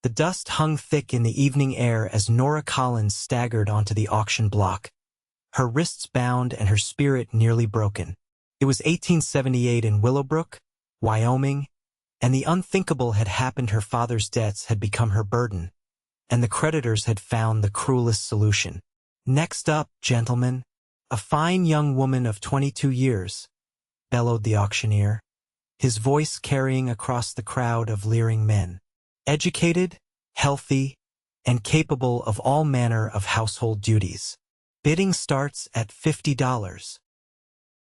The dust hung thick in the evening air as Nora Collins staggered onto the auction block, her wrists bound and her spirit nearly broken. It was 1878 in Willowbrook, Wyoming, and the unthinkable had happened. Her father's debts had become her burden, and the creditors had found the cruelest solution. "Next up, gentlemen, a fine young woman of 22 years, bellowed the auctioneer, his voice carrying across the crowd of leering men. Educated, healthy, and capable of all manner of household duties. Bidding starts at $50.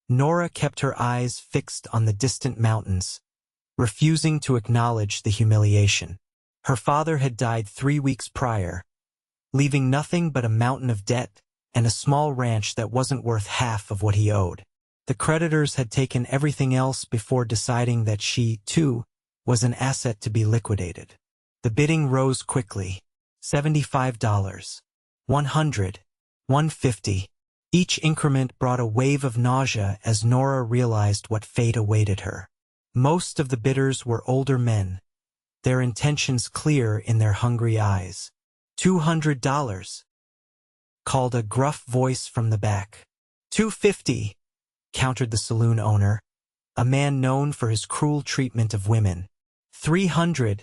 Nora kept her eyes fixed on the distant mountains, refusing to acknowledge the humiliation. Her father had died 3 weeks prior, leaving nothing but a mountain of debt and a small ranch that wasn't worth half of what he owed. The creditors had taken everything else before deciding that she, too, was an asset to be liquidated. The bidding rose quickly. $75, $100, $150. Each increment brought a wave of nausea as Nora realized what fate awaited her. Most of the bidders were older men, their intentions clear in their hungry eyes. $200, called a gruff voice from the back. $250, countered the saloon owner, a man known for his cruel treatment of women. $300,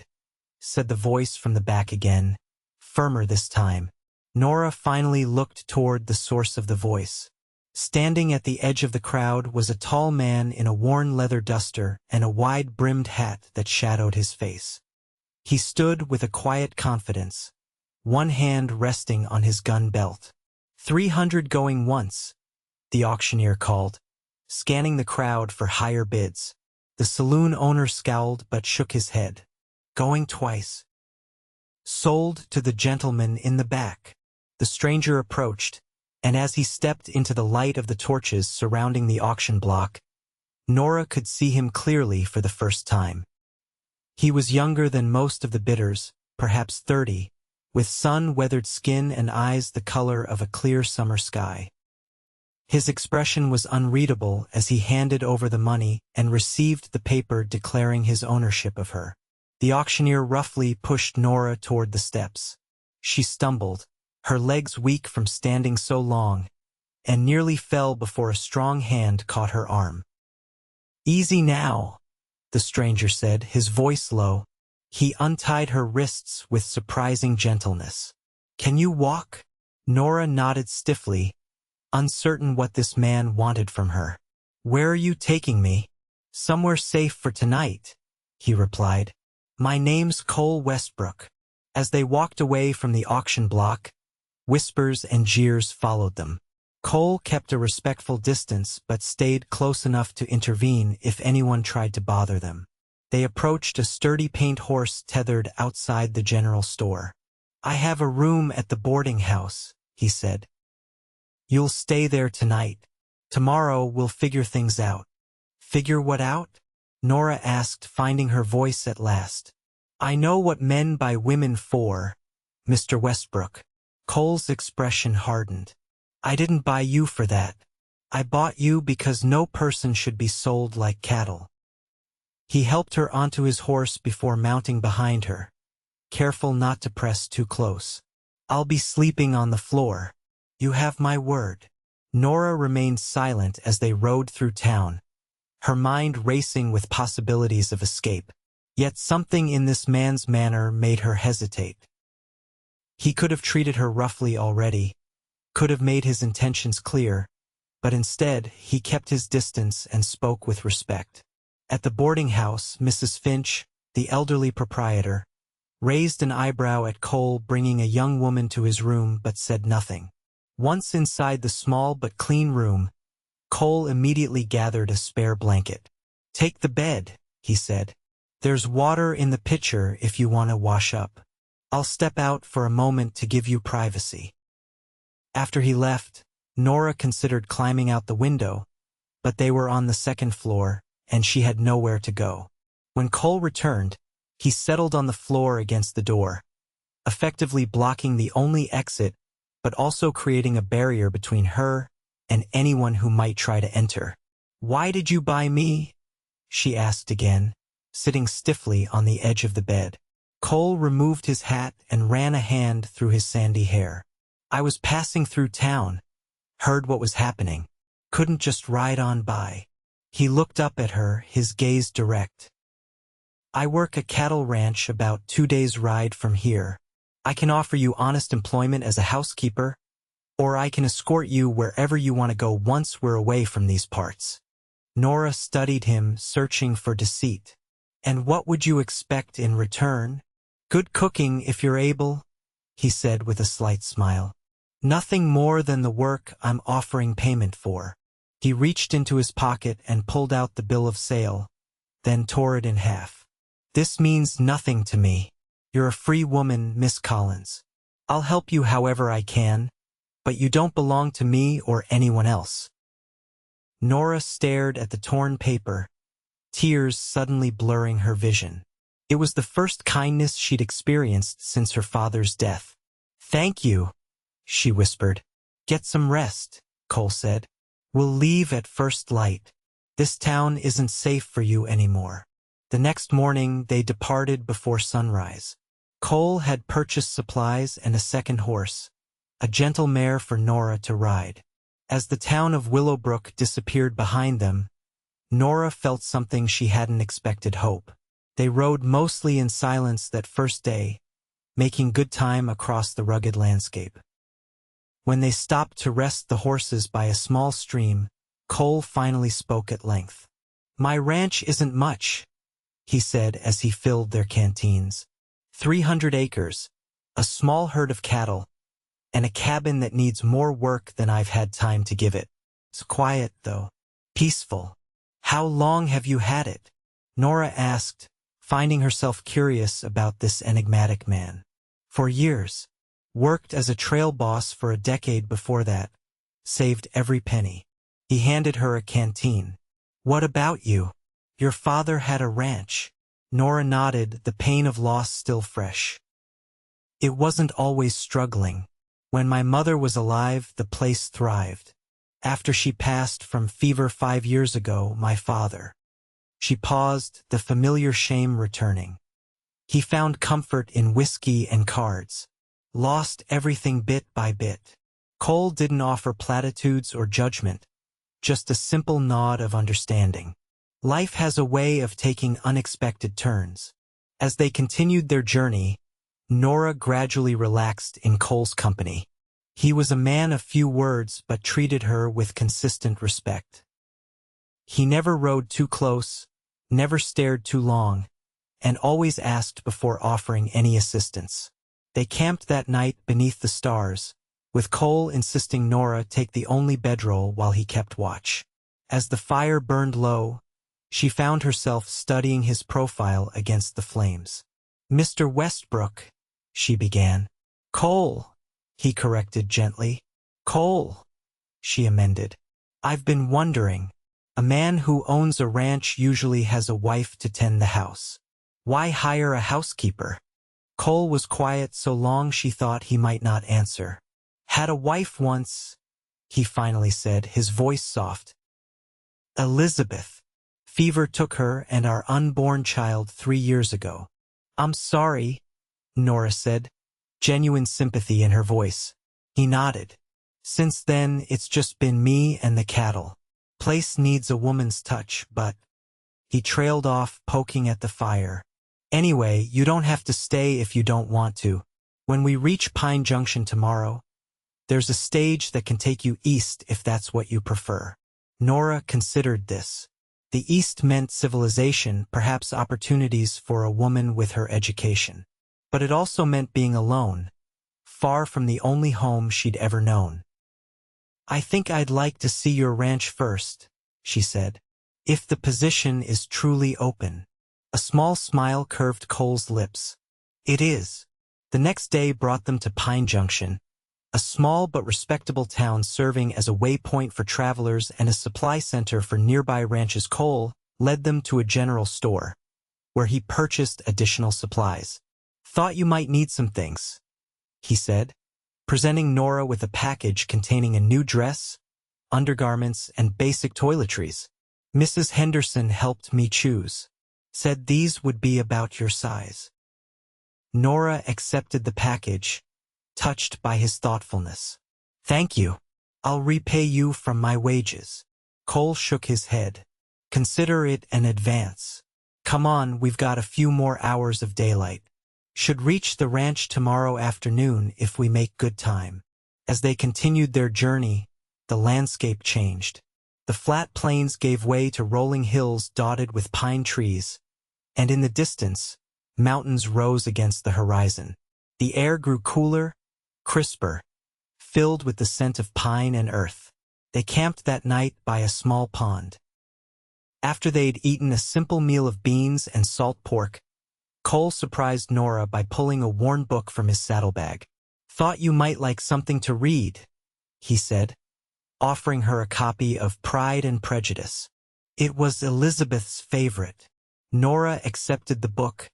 said the voice from the back again, firmer this time. Nora finally looked toward the source of the voice. Standing at the edge of the crowd was a tall man in a worn leather duster and a wide-brimmed hat that shadowed his face. He stood with a quiet confidence, one hand resting on his gun belt. $300 going once, the auctioneer called, scanning the crowd for higher bids. The saloon owner scowled but shook his head. Going twice. Sold to the gentleman in the back. The stranger approached, and as he stepped into the light of the torches surrounding the auction block, Nora could see him clearly for the first time. He was younger than most of the bidders, perhaps 30, with sun-weathered skin and eyes the color of a clear summer sky. His expression was unreadable as he handed over the money and received the paper declaring his ownership of her. The auctioneer roughly pushed Nora toward the steps. She stumbled, her legs weak from standing so long, and nearly fell before a strong hand caught her arm. "Easy now," the stranger said, his voice low. He untied her wrists with surprising gentleness. "Can you walk?" Nora nodded stiffly, uncertain what this man wanted from her. "Where are you taking me?" "Somewhere safe for tonight," he replied. "My name's Cole Westbrook." As they walked away from the auction block, whispers and jeers followed them. Cole kept a respectful distance but stayed close enough to intervene if anyone tried to bother them. They approached a sturdy paint horse tethered outside the general store. "I have a room at the boarding house," he said. "You'll stay there tonight. Tomorrow we'll figure things out." "Figure what out?" Nora asked, finding her voice at last. "I know what men buy women for, Mr. Westbrook." Cole's expression hardened. "I didn't buy you for that. I bought you because no person should be sold like cattle." He helped her onto his horse before mounting behind her, careful not to press too close. "I'll be sleeping on the floor. You have my word." Nora remained silent as they rode through town, her mind racing with possibilities of escape. Yet something in this man's manner made her hesitate. He could have treated her roughly already, could have made his intentions clear, but instead he kept his distance and spoke with respect. At the boarding house, Mrs. Finch, the elderly proprietor, raised an eyebrow at Cole bringing a young woman to his room but said nothing. Once inside the small but clean room, Cole immediately gathered a spare blanket. "Take the bed," he said. "There's water in the pitcher if you want to wash up. I'll step out for a moment to give you privacy." After he left, Nora considered climbing out the window, but they were on the second floor, and she had nowhere to go. When Cole returned, he settled on the floor against the door, effectively blocking the only exit but also creating a barrier between her and anyone who might try to enter. "Why did you buy me?" she asked again, sitting stiffly on the edge of the bed. Cole removed his hat and ran a hand through his sandy hair. I was passing through town, heard what was happening, couldn't just ride on by. He looked up at her, his gaze direct. I work a cattle ranch about 2 days' ride from here. I can offer you honest employment as a housekeeper, or I can escort you wherever you want to go once we're away from these parts. Nora studied him, searching for deceit. And what would you expect in return? Good cooking if you're able, he said with a slight smile. Nothing more than the work I'm offering payment for. He reached into his pocket and pulled out the bill of sale, then tore it in half. This means nothing to me. You're a free woman, Miss Collins. I'll help you however I can, but you don't belong to me or anyone else. Nora stared at the torn paper, tears suddenly blurring her vision. It was the first kindness she'd experienced since her father's death. Thank you, she whispered. Get some rest, Cole said. We'll leave at first light. This town isn't safe for you anymore. The next morning they departed before sunrise. Cole had purchased supplies and a second horse, a gentle mare for Nora to ride. As the town of Willowbrook disappeared behind them, Nora felt something she hadn't expected: hope. They rode mostly in silence that first day, making good time across the rugged landscape. When they stopped to rest the horses by a small stream, Cole finally spoke at length. My ranch isn't much, he said as he filled their canteens. 300 acres, a small herd of cattle, and a cabin that needs more work than I've had time to give it. It's quiet, though. Peaceful. How long have you had it? Nora asked, finding herself curious about this enigmatic man. For years. Worked as a trail boss for a decade before that. Saved every penny. He handed her a canteen. What about you? Your father had a ranch. Nora nodded, the pain of loss still fresh. It wasn't always struggling. When my mother was alive, the place thrived. After she passed from fever 5 years ago, my father. She paused, the familiar shame returning. He found comfort in whiskey and cards. Lost everything bit by bit. Cole didn't offer platitudes or judgment, just a simple nod of understanding. Life has a way of taking unexpected turns. As they continued their journey, Nora gradually relaxed in Cole's company. He was a man of few words but treated her with consistent respect. He never rode too close, never stared too long, and always asked before offering any assistance. They camped that night beneath the stars, with Cole insisting Nora take the only bedroll while he kept watch. As the fire burned low, she found herself studying his profile against the flames. Mr. Westbrook, she began. Cole, he corrected gently. Cole, she amended. I've been wondering. A man who owns a ranch usually has a wife to tend the house. Why hire a housekeeper? Cole was quiet so long she thought he might not answer. Had a wife once, he finally said, his voice soft. Elizabeth. Fever took her and our unborn child 3 years ago. I'm sorry, Nora said, genuine sympathy in her voice. He nodded. Since then, it's just been me and the cattle. Place needs a woman's touch, but... He trailed off, poking at the fire. Anyway, you don't have to stay if you don't want to. When we reach Pine Junction tomorrow, there's a stage that can take you east if that's what you prefer. Nora considered this. The east meant civilization, perhaps opportunities for a woman with her education. But it also meant being alone, far from the only home she'd ever known. I think I'd like to see your ranch first, she said. If the position is truly open. A small smile curved Cole's lips. It is. The next day brought them to Pine Junction, a small but respectable town serving as a waypoint for travelers and a supply center for nearby ranches. Cole led them to a general store, where he purchased additional supplies. Thought you might need some things, he said, presenting Nora with a package containing a new dress, undergarments, and basic toiletries. Mrs. Henderson helped me choose. Said these would be about your size. Nora accepted the package, touched by his thoughtfulness. "Thank you. I'll repay you from my wages." Cole shook his head. "Consider it an advance. Come on, we've got a few more hours of daylight. Should reach the ranch tomorrow afternoon if we make good time." As they continued their journey, the landscape changed. The flat plains gave way to rolling hills dotted with pine trees, and in the distance, mountains rose against the horizon. The air grew cooler, crisper, filled with the scent of pine and earth. They camped that night by a small pond. After they'd eaten a simple meal of beans and salt pork, Cole surprised Nora by pulling a worn book from his saddlebag. "Thought you might like something to read," he said, offering her a copy of Pride and Prejudice. It was Elizabeth's favorite. Nora accepted the book,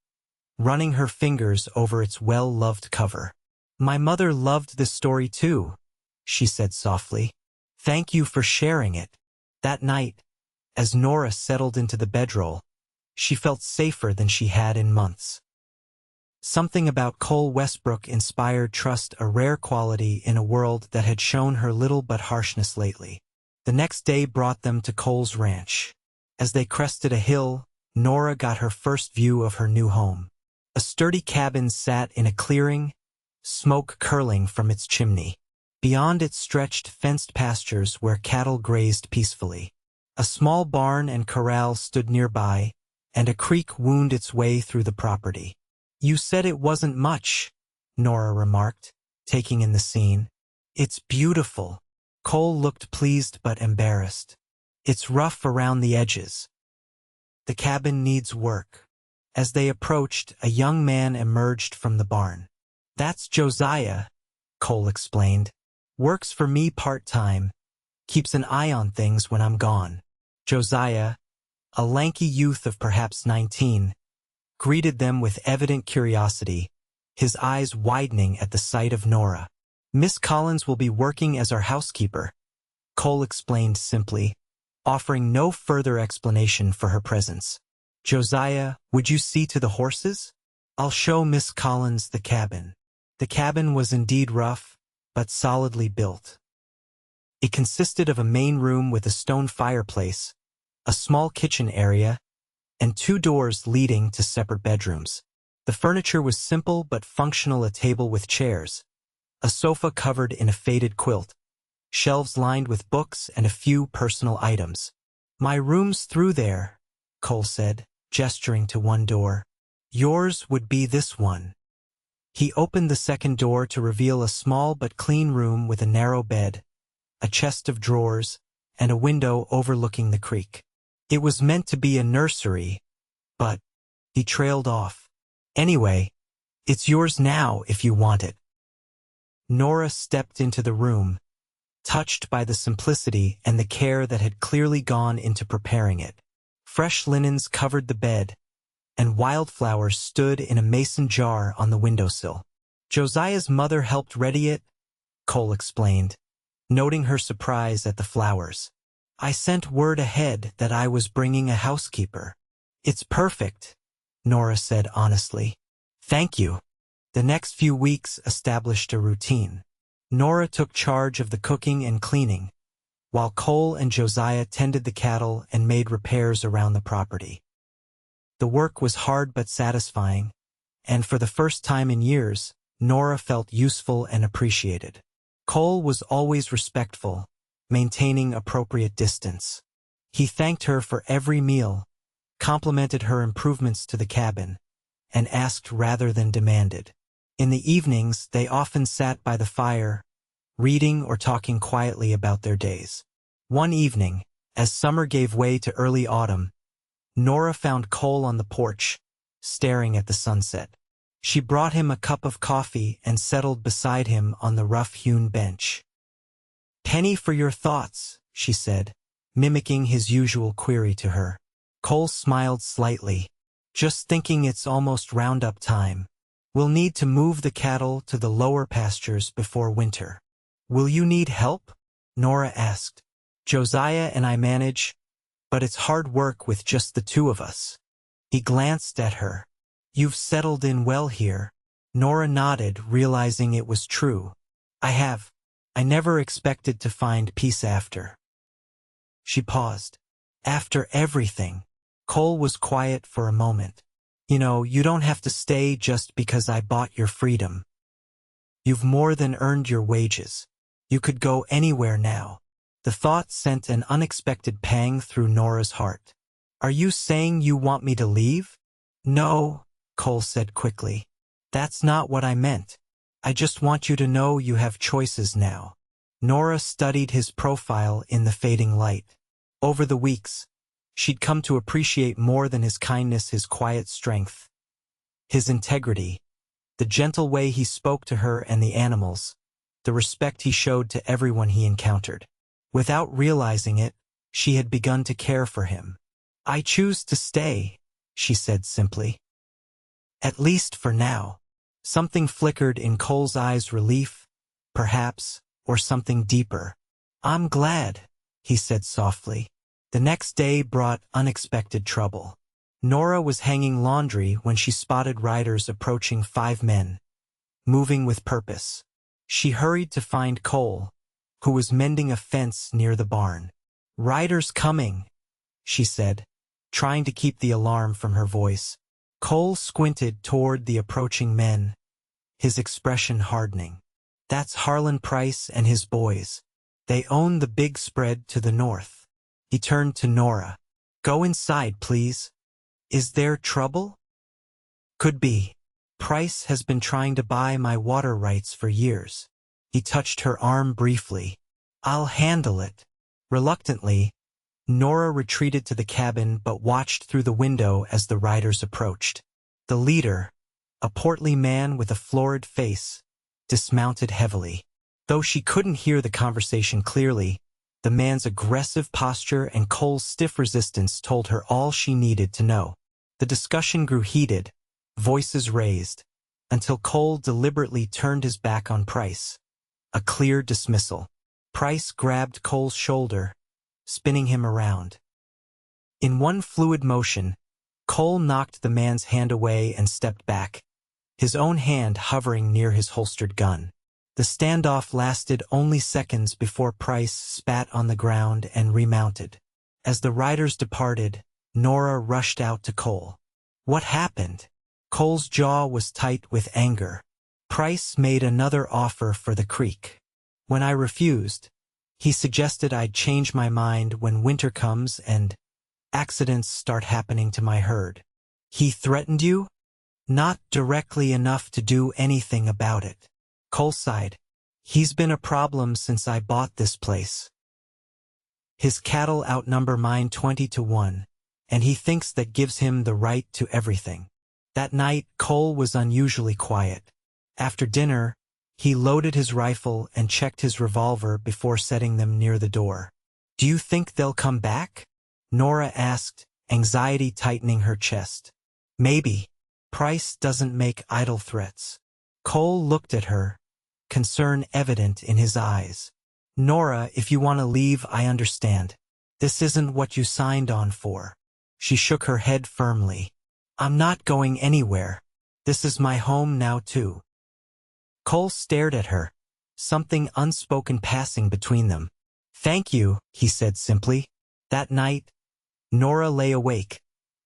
running her fingers over its well-loved cover. "My mother loved this story too," she said softly. "Thank you for sharing it." That night, as Nora settled into the bedroll, she felt safer than she had in months. Something about Cole Westbrook inspired trust, a rare quality in a world that had shown her little but harshness lately. The next day brought them to Cole's ranch. As they crested a hill, Nora got her first view of her new home. A sturdy cabin sat in a clearing, smoke curling from its chimney. Beyond it stretched fenced pastures where cattle grazed peacefully. A small barn and corral stood nearby, and a creek wound its way through the property. "You said it wasn't much," Nora remarked, taking in the scene. "It's beautiful." Cole looked pleased but embarrassed. "It's rough around the edges. The cabin needs work." As they approached, a young man emerged from the barn. "That's Josiah," Cole explained. "Works for me part-time, keeps an eye on things when I'm gone." Josiah, a lanky youth of perhaps 19, greeted them with evident curiosity, his eyes widening at the sight of Nora. "Miss Collins will be working as our housekeeper," Cole explained simply, offering no further explanation for her presence. "Josiah, would you see to the horses? I'll show Miss Collins the cabin." The cabin was indeed rough, but solidly built. It consisted of a main room with a stone fireplace, a small kitchen area, and 2 doors leading to separate bedrooms. The furniture was simple but functional: a table with chairs, a sofa covered in a faded quilt, shelves lined with books, and a few personal items. "My room's through there," Cole said, gesturing to one door. "Yours would be this one." He opened the second door to reveal a small but clean room with a narrow bed, a chest of drawers, and a window overlooking the creek. It was meant to be a nursery, but he trailed off. "Anyway, it's yours now if you want it." Nora stepped into the room, touched by the simplicity and the care that had clearly gone into preparing it. Fresh linens covered the bed, and wildflowers stood in a mason jar on the windowsill. "Josiah's mother helped ready it," Cole explained, noting her surprise at the flowers. "I sent word ahead that I was bringing a housekeeper." "It's perfect," Nora said honestly. "Thank you." The next few weeks established a routine. Nora took charge of the cooking and cleaning, while Cole and Josiah tended the cattle and made repairs around the property. The work was hard but satisfying, and for the first time in years, Nora felt useful and appreciated. Cole was always respectful, maintaining appropriate distance. He thanked her for every meal, complimented her improvements to the cabin, and asked rather than demanded. In the evenings, they often sat by the fire, reading or talking quietly about their days. One evening, as summer gave way to early autumn, Nora found Cole on the porch, staring at the sunset. She brought him a cup of coffee and settled beside him on the rough-hewn bench. "Penny for your thoughts," she said, mimicking his usual query to her. Cole smiled slightly. "Just thinking it's almost roundup time. We'll need to move the cattle to the lower pastures before winter." "Will you need help?" Nora asked. "Josiah and I manage, but it's hard work with just the 2 of us." He glanced at her. "You've settled in well here." Nora nodded, realizing it was true. I have. I never expected to find peace after. She paused. After everything. Cole was quiet for a moment. You don't have to stay just because I bought your freedom. You've more than earned your wages. You could go anywhere now. The thought sent an unexpected pang through Nora's heart. Are you saying you want me to leave? No, Cole said quickly. That's not what I meant. I just want you to know you have choices now. Nora studied his profile in the fading light. Over the weeks, she'd come to appreciate more than his kindness his quiet strength, his integrity, the gentle way he spoke to her and the animals, the respect he showed to everyone he encountered. Without realizing it, she had begun to care for him. I choose to stay, she said simply. At least for now. Something flickered in Cole's eyes, relief, perhaps, or something deeper. I'm glad, he said softly. The next day brought unexpected trouble. Nora was hanging laundry when she spotted riders approaching 5 men, moving with purpose. She hurried to find Cole, who was mending a fence near the barn. Riders coming, she said, trying to keep the alarm from her voice. Cole squinted toward the approaching men, his expression hardening. That's Harlan Price and his boys. They own the big spread to the north. He turned to Nora. Go inside, please. Is there trouble? Could be. Price has been trying to buy my water rights for years. He touched her arm briefly. I'll handle it. Reluctantly, Nora retreated to the cabin but watched through the window as the riders approached. The leader, a portly man with a florid face, dismounted heavily. Though she couldn't hear the conversation clearly, the man's aggressive posture and Cole's stiff resistance told her all she needed to know. The discussion grew heated, voices raised, until Cole deliberately turned his back on Price. A clear dismissal. Price grabbed Cole's shoulder, spinning him around. In one fluid motion, Cole knocked the man's hand away and stepped back, his own hand hovering near his holstered gun. The standoff lasted only seconds before Price spat on the ground and remounted. As the riders departed, Nora rushed out to Cole. What happened? Cole's jaw was tight with anger. Price made another offer for the creek. When I refused, he suggested I'd change my mind when winter comes and accidents start happening to my herd. He threatened you? Not directly enough to do anything about it. Cole sighed. He's been a problem since I bought this place. His cattle outnumber mine 20-1, and he thinks that gives him the right to everything. That night, Cole was unusually quiet. After dinner, he loaded his rifle and checked his revolver before setting them near the door. Do you think they'll come back? Nora asked, anxiety tightening her chest. Maybe. Price doesn't make idle threats. Cole looked at her, concern evident in his eyes. Nora, if you want to leave, I understand. This isn't what you signed on for. She shook her head firmly. I'm not going anywhere. This is my home now too. Cole stared at her, something unspoken passing between them. Thank you, he said simply. That night, Nora lay awake,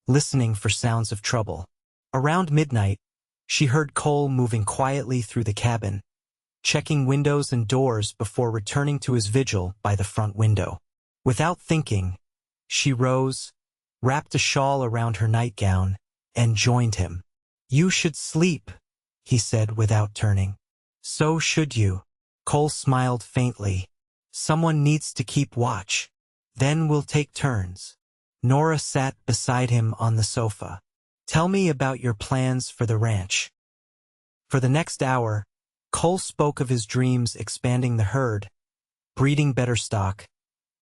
listening for sounds of trouble. Around midnight, she heard Cole moving quietly through the cabin, checking windows and doors before returning to his vigil by the front window. Without thinking, she rose, wrapped a shawl around her nightgown, and joined him. You should sleep, he said without turning. So should you. Cole smiled faintly. Someone needs to keep watch. Then we'll take turns. Nora sat beside him on the sofa. Tell me about your plans for the ranch. For the next hour, Cole spoke of his dreams expanding the herd, breeding better stock,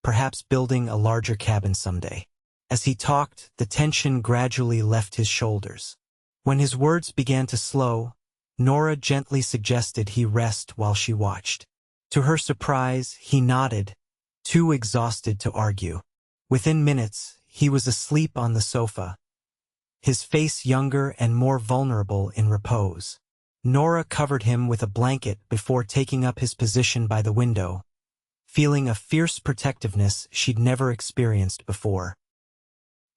perhaps building a larger cabin someday. As he talked, the tension gradually left his shoulders. When his words began to slow, Nora gently suggested he rest while she watched. To her surprise, he nodded, too exhausted to argue. Within minutes, he was asleep on the sofa, his face younger and more vulnerable in repose. Nora covered him with a blanket before taking up his position by the window, feeling a fierce protectiveness she'd never experienced before.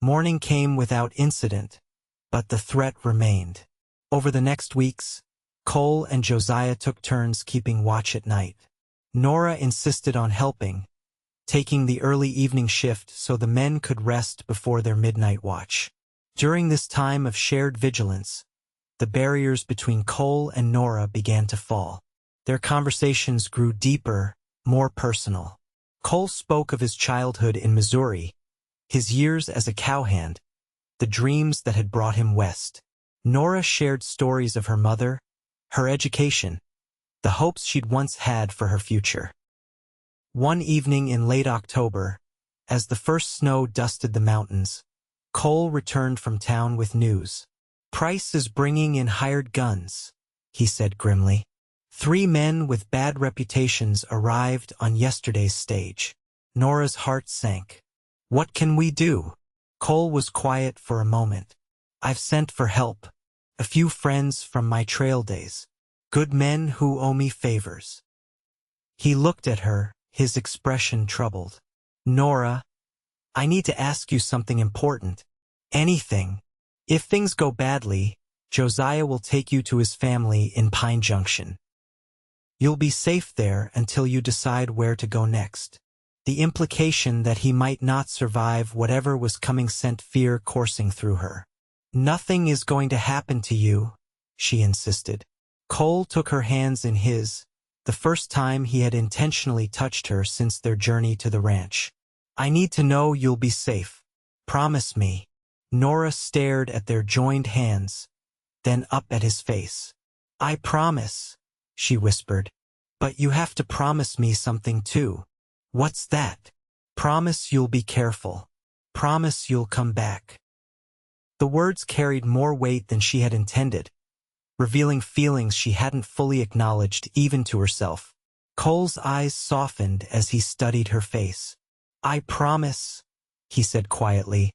Morning came without incident, but the threat remained. Over the next weeks, Cole and Josiah took turns keeping watch at night. Nora insisted on helping, taking the early evening shift so the men could rest before their midnight watch. During this time of shared vigilance, the barriers between Cole and Nora began to fall. Their conversations grew deeper, more personal. Cole spoke of his childhood in Missouri, his years as a cowhand, the dreams that had brought him west. Nora shared stories of her mother, her education, the hopes she'd once had for her future. One evening in late October, as the first snow dusted the mountains, Cole returned from town with news. "Price is bringing in hired guns," he said grimly. "3 men with bad reputations arrived on yesterday's stage." Nora's heart sank. "What can we do?" Cole was quiet for a moment. "I've sent for help. A few friends from my trail days. Good men who owe me favors." He looked at her, his expression troubled. "Nora, I need to ask you something important. Anything. If things go badly, Josiah will take you to his family in Pine Junction. You'll be safe there until you decide where to go next." The implication that he might not survive whatever was coming sent fear coursing through her. "Nothing is going to happen to you," she insisted. Cole took her hands in his, the first time he had intentionally touched her since their journey to the ranch. "I need to know you'll be safe. Promise me." Nora stared at their joined hands, then up at his face. "I promise," she whispered. "But you have to promise me something too." "What's that?" "Promise you'll be careful. Promise you'll come back." The words carried more weight than she had intended, revealing feelings she hadn't fully acknowledged even to herself. Cole's eyes softened as he studied her face. "I promise," he said quietly,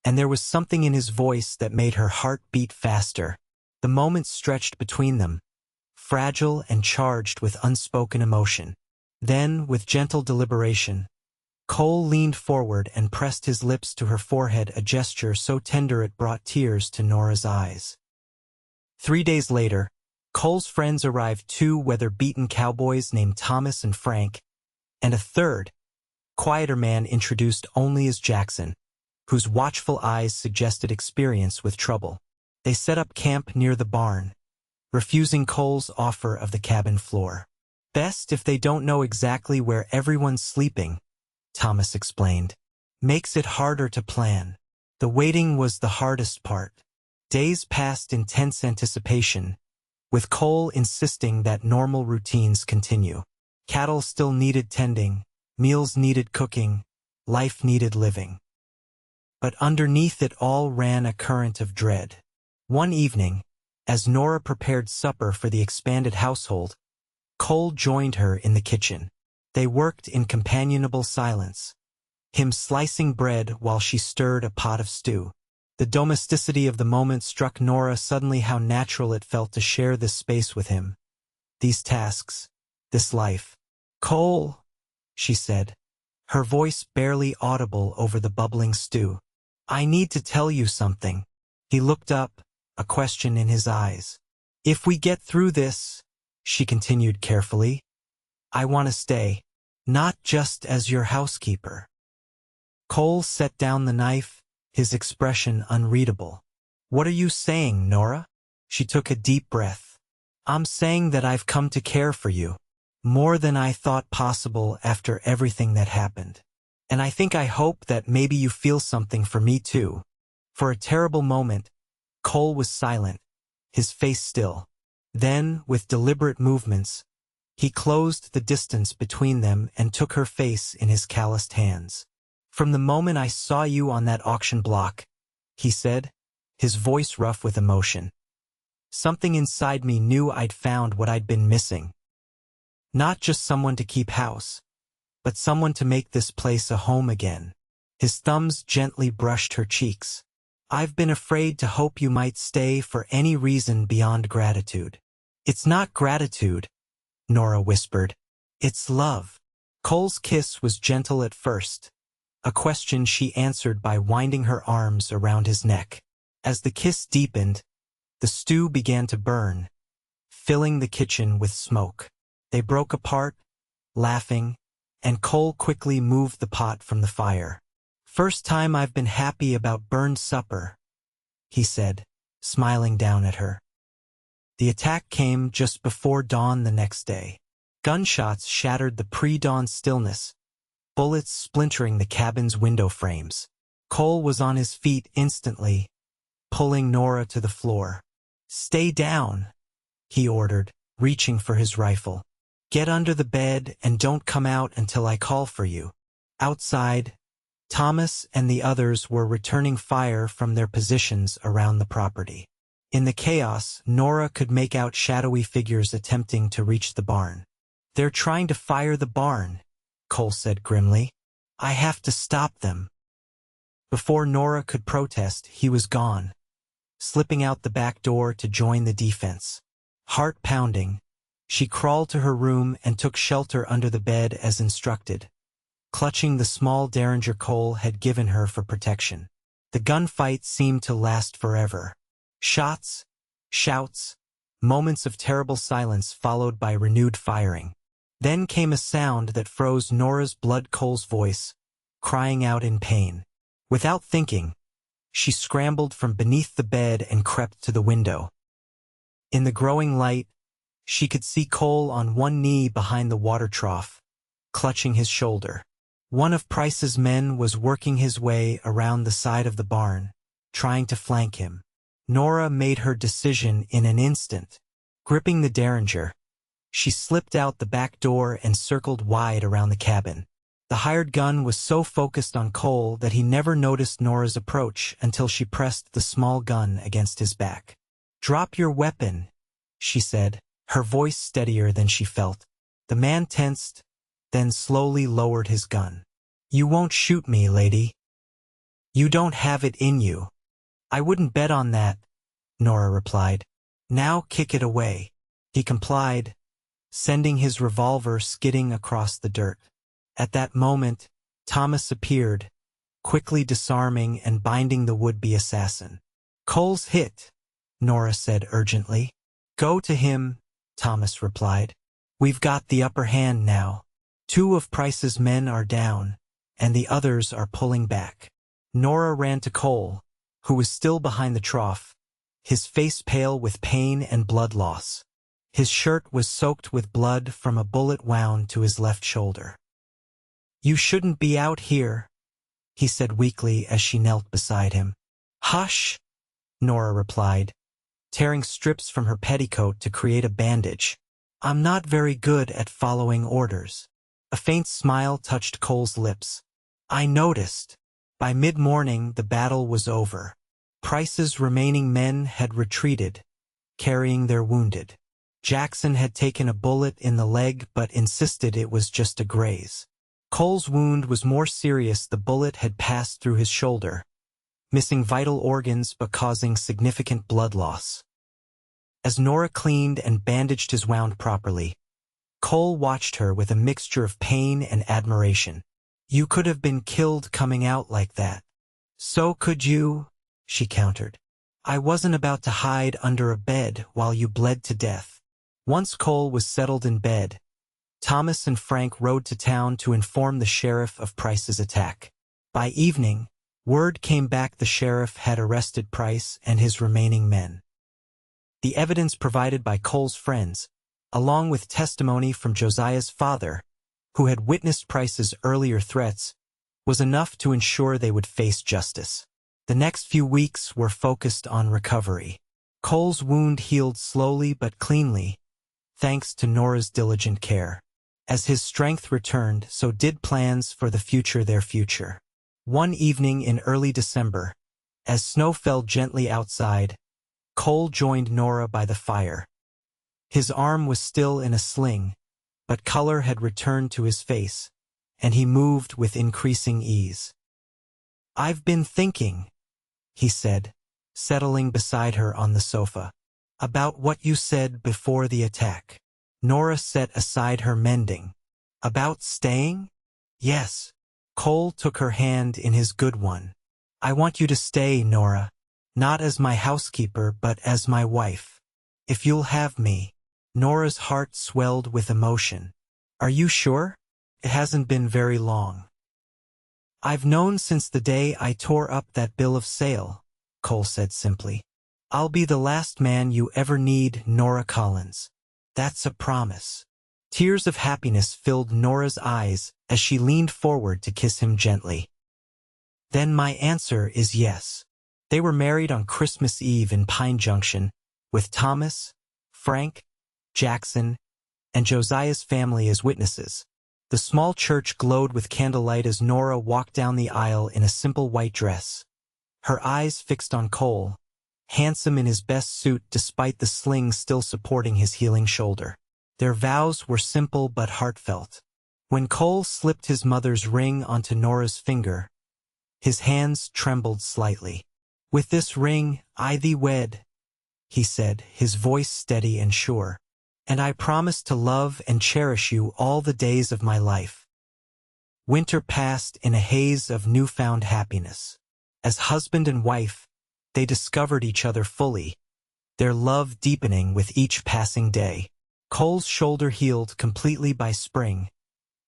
and there was something in his voice that made her heart beat faster. The moment stretched between them, fragile and charged with unspoken emotion. Then, with gentle deliberation, Cole leaned forward and pressed his lips to her forehead, a gesture so tender it brought tears to Nora's eyes. 3 days later, Cole's friends arrived, 2 weather-beaten cowboys named Thomas and Frank, and a third, quieter man introduced only as Jackson, whose watchful eyes suggested experience with trouble. They set up camp near the barn, refusing Cole's offer of the cabin floor. "Best if they don't know exactly where everyone's sleeping," Thomas explained. "Makes it harder to plan." The waiting was the hardest part. Days passed in tense anticipation, with Cole insisting that normal routines continue. Cattle still needed tending, meals needed cooking, life needed living. But underneath it all ran a current of dread. One evening, as Nora prepared supper for the expanded household, Cole joined her in the kitchen. They worked in companionable silence, him slicing bread while she stirred a pot of stew. The domesticity of the moment struck Nora suddenly, how natural it felt to share this space with him. These tasks, this life. "Cole," she said, her voice barely audible over the bubbling stew. "I need to tell you something." He looked up, a question in his eyes. "If we get through this," she continued carefully, "I want to stay, not just as your housekeeper." Cole set down the knife, his expression unreadable. "What are you saying, Nora?" She took a deep breath. "I'm saying that I've come to care for you, more than I thought possible after everything that happened. And I hope that maybe you feel something for me too." For a terrible moment, Cole was silent, his face still. Then, with deliberate movements, he closed the distance between them and took her face in his calloused hands. "From the moment I saw you on that auction block," he said, his voice rough with emotion, "something inside me knew I'd found what I'd been missing. Not just someone to keep house, but someone to make this place a home again." His thumbs gently brushed her cheeks. "I've been afraid to hope you might stay for any reason beyond gratitude." It's not gratitude, Nora whispered. It's love. Cole's kiss was gentle at first, a question she answered by winding her arms around his neck. As the kiss deepened, the stew began to burn, filling the kitchen with smoke. They broke apart, laughing, and Cole quickly moved the pot from the fire. First time I've been happy about burned supper, he said, smiling down at her. The attack came just before dawn the next day. Gunshots shattered the pre-dawn stillness, bullets splintering the cabin's window frames. Cole was on his feet instantly, pulling Nora to the floor. "Stay down," he ordered, reaching for his rifle. "Get under the bed and don't come out until I call for you." Outside, Thomas and the others were returning fire from their positions around the property. In the chaos, Nora could make out shadowy figures attempting to reach the barn. "They're trying to fire the barn," Cole said grimly. "I have to stop them." Before Nora could protest, he was gone, slipping out the back door to join the defense. Heart pounding, she crawled to her room and took shelter under the bed as instructed, clutching the small derringer Cole had given her for protection. The gunfight seemed to last forever. Shots, shouts, moments of terrible silence followed by renewed firing. Then came a sound that froze Nora's blood. Cole's voice, crying out in pain. Without thinking, she scrambled from beneath the bed and crept to the window. In the growing light, she could see Cole on one knee behind the water trough, clutching his shoulder. One of Price's men was working his way around the side of the barn, trying to flank him. Nora made her decision in an instant. Gripping the derringer, she slipped out the back door and circled wide around the cabin. The hired gun was so focused on Cole that he never noticed Nora's approach until she pressed the small gun against his back. "Drop your weapon," she said, her voice steadier than she felt. The man tensed, then slowly lowered his gun. "You won't shoot me, lady. You don't have it in you." "I wouldn't bet on that," Nora replied. "Now kick it away." He complied, sending his revolver skidding across the dirt. At that moment, Thomas appeared, quickly disarming and binding the would-be assassin. "Cole's hit," Nora said urgently. "Go to him," Thomas replied. "We've got the upper hand now. 2 of Price's men are down, and the others are pulling back." Nora ran to Cole, who was still behind the trough, his face pale with pain and blood loss. His shirt was soaked with blood from a bullet wound to his left shoulder. "You shouldn't be out here," he said weakly as she knelt beside him. "Hush," Nora replied, tearing strips from her petticoat to create a bandage. "I'm not very good at following orders." A faint smile touched Cole's lips. "I noticed." By mid-morning, the battle was over. Price's remaining men had retreated, carrying their wounded. Jackson had taken a bullet in the leg but insisted it was just a graze. Cole's wound was more serious. The bullet had passed through his shoulder, missing vital organs but causing significant blood loss. As Nora cleaned and bandaged his wound properly, Cole watched her with a mixture of pain and admiration. "You could have been killed coming out like that." "So could you," she countered. "I wasn't about to hide under a bed while you bled to death." Once Cole was settled in bed, Thomas and Frank rode to town to inform the sheriff of Price's attack. By evening, word came back the sheriff had arrested Price and his remaining men. The evidence provided by Cole's friends, along with testimony from Josiah's father, who had witnessed Price's earlier threats, was enough to ensure they would face justice. The next few weeks were focused on recovery. Cole's wound healed slowly but cleanly, thanks to Nora's diligent care. As his strength returned, so did plans for the future. Their future. One evening in early December, as snow fell gently outside, Cole joined Nora by the fire. His arm was still in a sling, but color had returned to his face, and he moved with increasing ease. "I've been thinking," he said, settling beside her on the sofa. About what you said before the attack. Nora set aside her mending. About staying? Yes. Cole took her hand in his good one. I want you to stay, Nora. Not as my housekeeper, but as my wife. If you'll have me. Nora's heart swelled with emotion. Are you sure? It hasn't been very long. I've known since the day I tore up that bill of sale, Cole said simply. I'll be the last man you ever need, Nora Collins. That's a promise. Tears of happiness filled Nora's eyes as she leaned forward to kiss him gently. Then my answer is yes. They were married on Christmas Eve in Pine Junction, with Thomas, Frank, Jackson, and Josiah's family as witnesses. The small church glowed with candlelight as Nora walked down the aisle in a simple white dress. Her eyes fixed on Cole, handsome in his best suit despite the sling still supporting his healing shoulder. Their vows were simple but heartfelt. When Cole slipped his mother's ring onto Nora's finger, his hands trembled slightly. With this ring, I thee wed, he said, his voice steady and sure. And I promise to love and cherish you all the days of my life. Winter passed in a haze of newfound happiness. As husband and wife, they discovered each other fully, their love deepening with each passing day. Cole's shoulder healed completely by spring,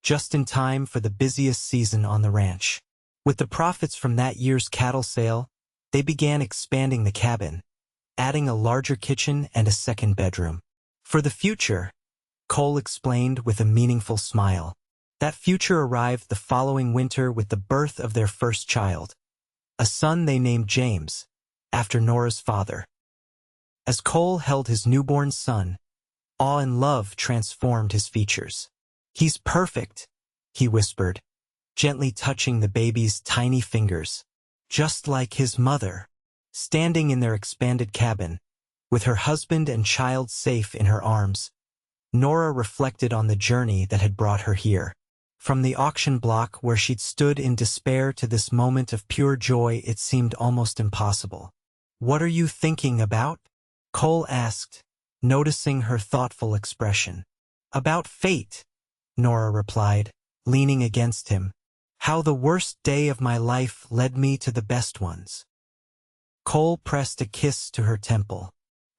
just in time for the busiest season on the ranch. With the profits from that year's cattle sale, they began expanding the cabin, adding a larger kitchen and a second bedroom. For the future, Cole explained with a meaningful smile. That future arrived the following winter with the birth of their first child, a son they named James, after Nora's father. As Cole held his newborn son, awe and love transformed his features. He's perfect, he whispered, gently touching the baby's tiny fingers, just like his mother. Standing in their expanded cabin, with her husband and child safe in her arms, Nora reflected on the journey that had brought her here. From the auction block where she'd stood in despair to this moment of pure joy, it seemed almost impossible. What are you thinking about? Cole asked, noticing her thoughtful expression. About fate, Nora replied, leaning against him. How the worst day of my life led me to the best ones. Cole pressed a kiss to her temple.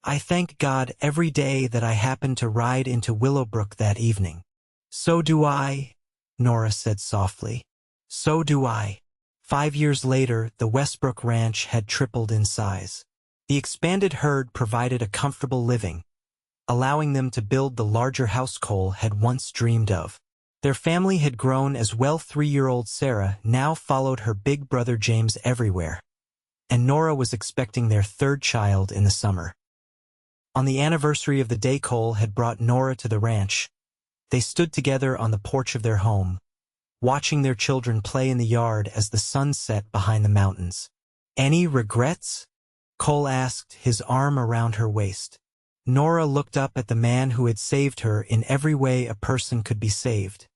I thank God every day that I happened to ride into Willowbrook that evening. So do I, Nora said softly. So do I. 5 years later, the Westbrook Ranch had tripled in size. The expanded herd provided a comfortable living, allowing them to build the larger house Cole had once dreamed of. Their family had grown as well. 3-year-old Sarah now followed her big brother James everywhere, and Nora was expecting their third child in the summer. On the anniversary of the day Cole had brought Nora to the ranch, they stood together on the porch of their home, watching their children play in the yard as the sun set behind the mountains. Any regrets? Cole asked, his arm around her waist. Nora looked up at the man who had saved her in every way a person could be saved,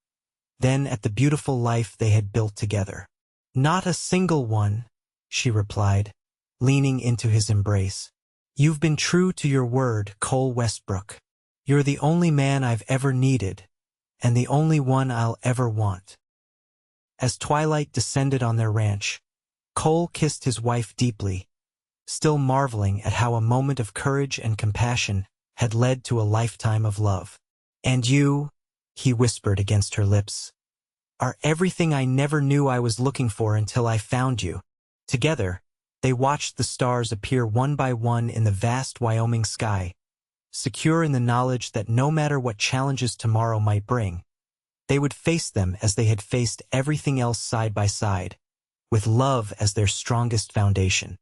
then at the beautiful life they had built together. Not a single one, she replied, leaning into his embrace. You've been true to your word, Cole Westbrook. You're the only man I've ever needed, and the only one I'll ever want. As twilight descended on their ranch, Cole kissed his wife deeply, still marveling at how a moment of courage and compassion had led to a lifetime of love. And you, he whispered against her lips, are everything I never knew I was looking for until I found you. Together, they watched the stars appear one by one in the vast Wyoming sky, secure in the knowledge that no matter what challenges tomorrow might bring, they would face them as they had faced everything else side by side, with love as their strongest foundation.